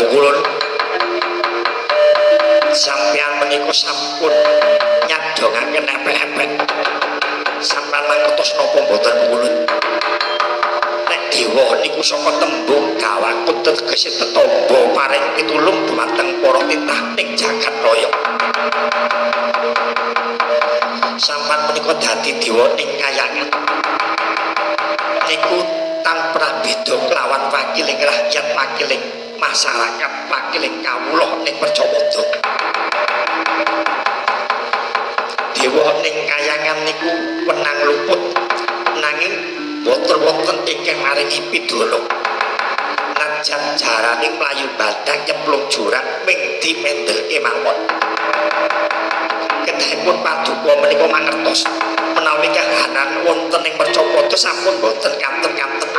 Kulun sampeyan menika sampun nyadongaken epek-epek sampeyan mangertos napa mboten Kulun nek dewa niku saka tembung gawakut tegese tetamba paring pitulung dumateng para titah ning jagat raya sampeyan menika dadi dewa ning kayangan niku tanpa beda kelawan wakiling rakyat wakiling masyarakat wakiling kawula ning Perjawada dewa ning kayangan niku wenang luput nanging boten wonten ingkang maringi pidolo najan jarane mlayu bathang nyemplung jurang ming dimendelke mawon kedahipun paduka menika mangertos menawi kahanan wonten ing Perjawada sampun boten kanten-kanten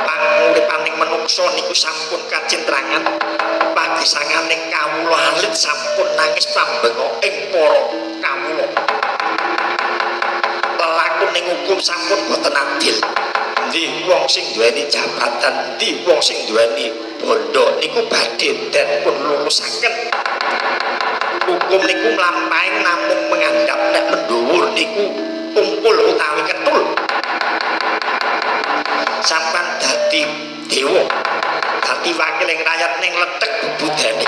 panguripaning manungsa niku sampun kacintrangan pagesanganing kawula alit sampun nangis pambengok ing para kawula lelakon ning hukum sampun boten adil ndi wong sing duweni jabatan ndi wong sing duweni bondo niku badhe dipun lulusaken hukum niku mlampaing namung mengandhap nek mendhuwur niku kumpul utawi ketul sampean dadi dewa dadi wakiling rakyat ning letek bebudane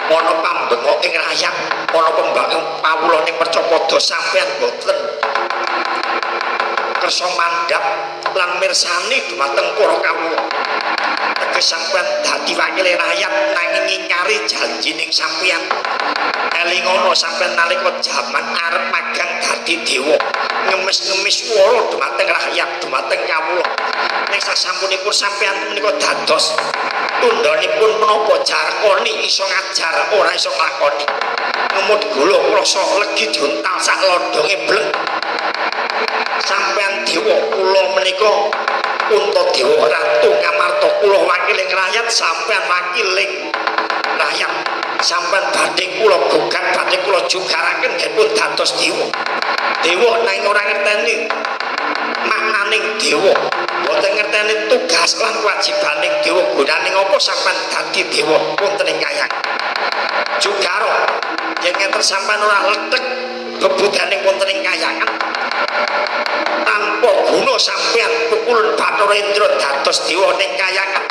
ana pambengok ing rakyat ana pembangun pawula ning Perjawada sampean boten kersa mandhap lan mirsani dumateng para kawula teges sampean dadi wakiling rakyat nanging ngingkari janjining sampean elingono sampean nalika jaman arep magang dadi dewa ngemis-ngemis swara dumateng rakyat dumateng kawula nek sasampunipun sampean menika dados tundhanipun menapa jarkoni iso ngajar ora iso nglakoni ngemut gula rasa legi diuntal sak lodonge blek sampean dewa kula menika Untadewa Ratu Ngamarta kula wakiling rakyat sampean wakiling rakyat sampean badhe kula gugat badhe kula jugaraken dipun dados dewa dewa nang ora ngerteni maknaning dewa boten ngerteni tugas lan kewajibaning dewa gunane apa sampean dadi dewa wonten ing kayang jugara yen ngeten sampean ora letek bebudaning wonten ing kayangan tanpa guna sampean pukulun Bathara Indra dados dewa ning kayangan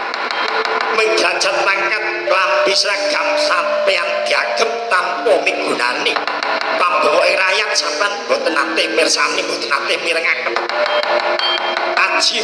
derajat pangkat lambi seragam sampean diagem tanpa migunani pambawa rakyat sampean boten nate mirsani boten nate mirengaken aji